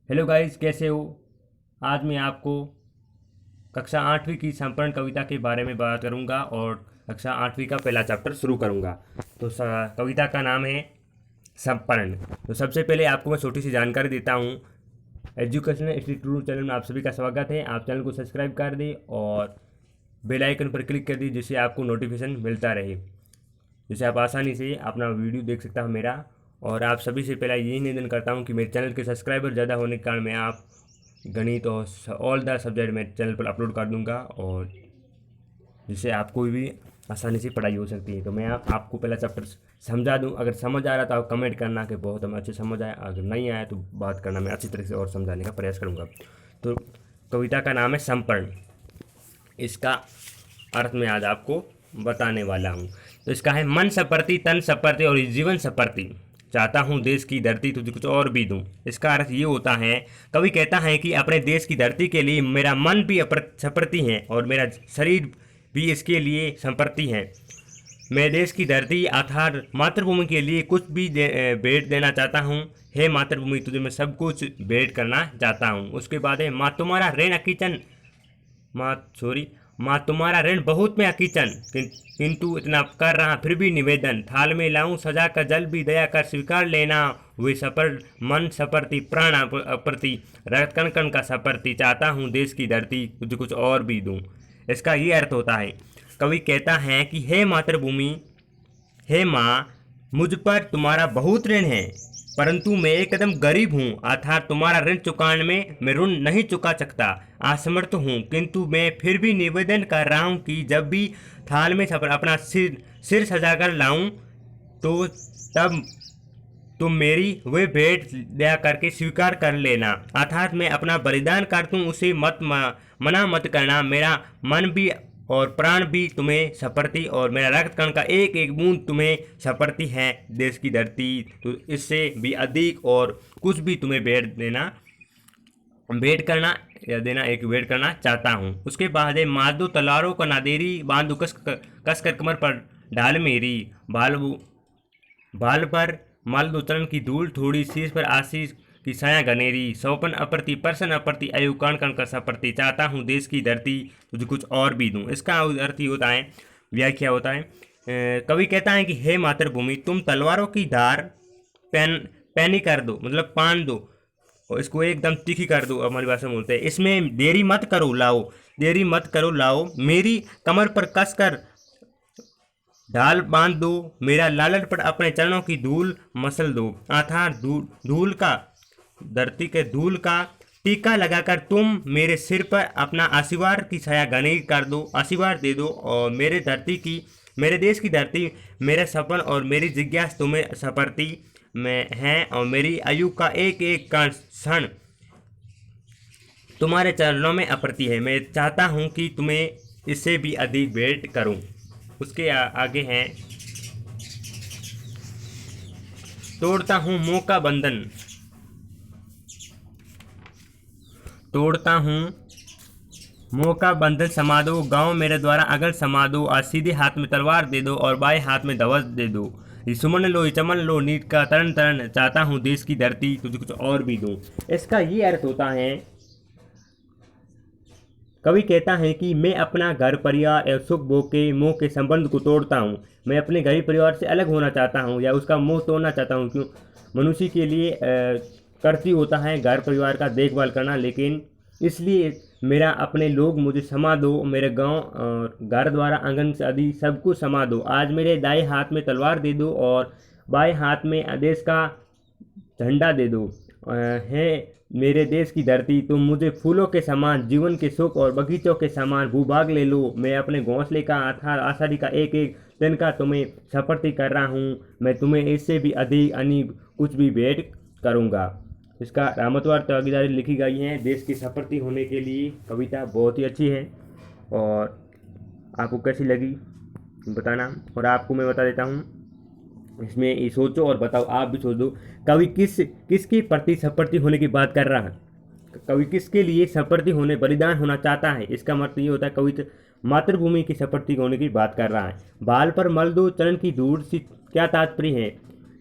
Hello guys, कैसे हो। आज मैं आपको कक्षा 8वीं की संपूर्ण कविता के बारे में बात करूंगा और कक्षा 8वीं का पहला चैप्टर शुरू करूंगा। तो कविता का नाम है संपूर्ण। तो सबसे पहले आपको मैं छोटी सी जानकारी देता हूँ। एजुकेशनल इंस्टीट्यूट चैनल में आप सभी का स्वागत है। आप चैनल को सब्सक्राइब कर दें और बेल आइकन पर क्लिक कर दी, जिससे आपको नोटिफिकेशन मिलता रहे, जिससे आप आसानी से अपना वीडियो देख सकता हूँ मेरा। और आप सभी से पहला यही निवेदन करता हूँ कि मेरे चैनल के सब्सक्राइबर ज़्यादा होने के कारण मैं आप गणित और ऑल द सब्जेक्ट में चैनल पर अपलोड कर दूंगा, और जिससे आपको भी आसानी से पढ़ाई हो सकती है। तो मैं आपको पहला चैप्टर समझा दूं। अगर समझ आ रहा तो आप कमेंट करना कि बहुत हमें अच्छे समझ आया। अगर नहीं आया तो बात करना, मैं अच्छी तरह से और समझाने का प्रयास करूँगा। तो कविता का नाम है संपूर्ण। इसका अर्थ मैं आज आपको बताने वाला हूँ। तो इसका है, मन सपरती तन सपरते और जीवन सपरती, चाहता हूँ देश की धरती तुझे कुछ और भी दूँ। इसका अर्थ ये होता है, कवि कहता है कि अपने देश की धरती के लिए मेरा मन भी सपरती है और मेरा शरीर भी इसके लिए संपरती है। मैं देश की धरती अर्थात मातृभूमि के लिए कुछ भी भेंट देना चाहता हूँ। हे मातृभूमि, तुझे मैं सब कुछ भेंट करना चाहता हूँ। उसके बाद है, माँ तुम्हारा ऋण अकिचन, माँ तुम्हारा ऋण बहुत में अकिचन, किंतु इतना कर रहा फिर भी निवेदन, थाल में लाऊं सजा का जल भी दया कर स्वीकार लेना। वे सपर मन सपरती प्राण अप्रति, रक्त कण कण का सपरती, चाहता हूँ देश की धरती तुझे कुछ और भी दूं। इसका ये अर्थ होता है, कवि कहता है कि हे मातृभूमि, हे माँ, मुझ पर तुम्हारा बहुत ऋण है, परंतु मैं एक कदम गरीब हूँ, अर्थात तुम्हारा ऋण चुकाने में मैं ऋण नहीं चुका सकता, असमर्थ हूँ। किंतु मैं फिर भी निवेदन कर रहा हूँ कि जब भी थाल में अपना सिर सिर सजाकर लाऊं, तो तब तुम मेरी वे भेंट दया करके स्वीकार कर लेना, अर्थात मैं अपना बलिदान कर दूं, उसे मना मत करना। मेरा मन भी और प्राण भी तुम्हें सपरती और मेरा रक्त कण का एक एक बूंद तुम्हें सपरती है देश की धरती। तो इससे भी अधिक और कुछ भी तुम्हें भेंट करना या देना, एक भेंट करना चाहता हूँ। उसके बाद है, मार दो तलवारों का नादेरी, बांध दो कस कर कमर पर ढाल मेरी, बाल बाल पर मल दो चरण की धूल थोड़ी, शीश पर आशीष की छाया घनेरी, सौपन अप्रति प्रसन्न अप्रति आयु कण कण कर सप्रति, चाहता हूँ देश की धरती तुझे कुछ और भी दूँ। इसका अर्थ ही होता है, व्याख्या होता है, कवि कहता है कि हे मातृभूमि, तुम तलवारों की धार पैनी कर दो, मतलब पान दो, और इसको एकदम तीखी कर दो, हमारी भाषा में बोलते हैं। इसमें देरी मत करो लाओ, देरी मत करो लाओ, मेरी कमर पर कस कर ढाल बांध दो, मेरा लालन पर अपने चरणों की धूल मसल दो, अर्थात धूल का, धरती के धूल का टीका लगाकर तुम मेरे सिर पर अपना आशीर्वाद की छाया घनी कर दो, आशीर्वाद दे दो। और मेरे देश की धरती, मेरे सपन और मेरी जिज्ञासा तुम्हें सपरती में है, और मेरी आयु का एक एक क्षण तुम्हारे चरणों में अप्रति है। मैं चाहता हूँ कि तुम्हें इससे भी अधिक भेंट करूँ। उसके आगे हैं, तोड़ता हूँ मोह का बंधन, तोड़ता हूँ मोह का बंधन समा दो, गाँव मेरे द्वारा अगर समा दो, आज सीधे हाथ में तलवार दे दो और बाएं हाथ में ध्वज दे दो, ये सुमन लो ये चमन लो नीट का तरण तरण, चाहता हूँ देश की धरती तुझे कुछ और भी दूँ। इसका ये अर्थ होता है, कवि कहता है कि मैं अपना घर परिवार और सुख भोग के मोह के संबंध को तोड़ता हूँ। मैं अपने घर परिवार से अलग होना चाहता हूँ या उसका मोह तोड़ना चाहता हूँ। क्यों, मनुष्य के लिए कर्तव्य होता है घर परिवार का देखभाल करना, लेकिन इसलिए मेरा अपने लोग मुझे समा दो, मेरे गांव और घर द्वारा आंगन से आदि सब कुछ समा दो। आज मेरे दाएं हाथ में तलवार दे दो और बाएं हाथ में देश का झंडा दे दो। है मेरे देश की धरती, तुम मुझे फूलों के समान, जीवन के सुख और बगीचों के समान भूभाग ले लो। मैं अपने घोंसले का आषाढ़ी का एक एक दिन का तुम्हें सपर्ती कर रहा हूँ। मैं तुम्हें इससे भी अधिक अनीब कुछ भी भेंट करूँगा। इसका रामत्वार तौकीदारी लिखी गई है देश की सपर्ती होने के लिए। कविता बहुत ही अच्छी है, और आपको कैसी लगी बताना। और आपको मैं बता देता हूँ, इसमें ये सोचो और बताओ, आप भी सोचो, कवि किसकी प्रति सपर्ती होने की बात कर रहा है, कवि किसके लिए सपर्ती होने, बलिदान होना चाहता है। इसका मतलब ये होता है कवि मातृभूमि की सपर्ती होने की बात कर रहा है। बाल पर मल दो चरण की धूल से क्या तात्पर्य है,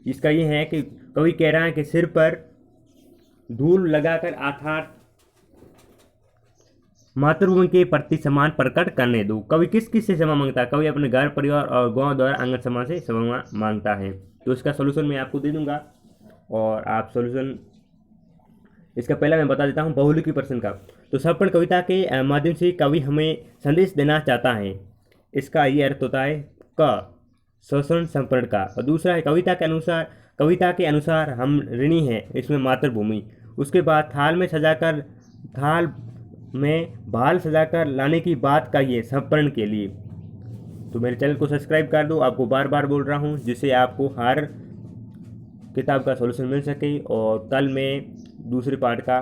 इसका ये है कि कवि कह रहा है कि सिर पर धूल लगाकर अर्थात मातृभूमि के प्रति सम्मान प्रकट करने दो। कवि किस किस से क्षमा मांगता है? कवि अपने घर परिवार और गांव द्वारा आंगन समाज से क्षमा मांगता है। तो इसका सोल्यूशन मैं आपको दे दूंगा और आप सोल्यूशन इसका पहला मैं बता देता हूँ बहुलिकी प्रश्न का। तो समर्पण कविता के माध्यम से कवि हमें संदेश देना चाहता है। इसका ये अर्थ होता है क शोषण समर्पण का। और दूसरा है कविता के अनुसार हम ऋणी हैं, इसमें मातृभूमि। उसके बाद थाल में भाल सजाकर लाने की बात कही है समर्पण के लिए। तो मेरे चैनल को सब्सक्राइब कर दो, आपको बार बार बोल रहा हूँ, जिससे आपको हर किताब का सॉल्यूशन मिल सके। और कल मैं दूसरे पार्ट का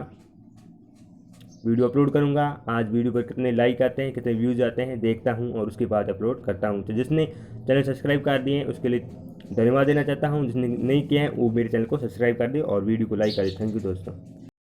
वीडियो अपलोड करूंगा। आज वीडियो पर कितने लाइक आते हैं, कितने व्यूज़ आते हैं देखता हूं और उसके बाद अपलोड करता हूं। तो जिसने चैनल सब्सक्राइब कर दिए हैं उसके लिए धन्यवाद देना चाहता हूं, जिसने नहीं किया है वो मेरे चैनल को सब्सक्राइब कर दे और वीडियो को लाइक कर दे। थैंक यू दोस्तों।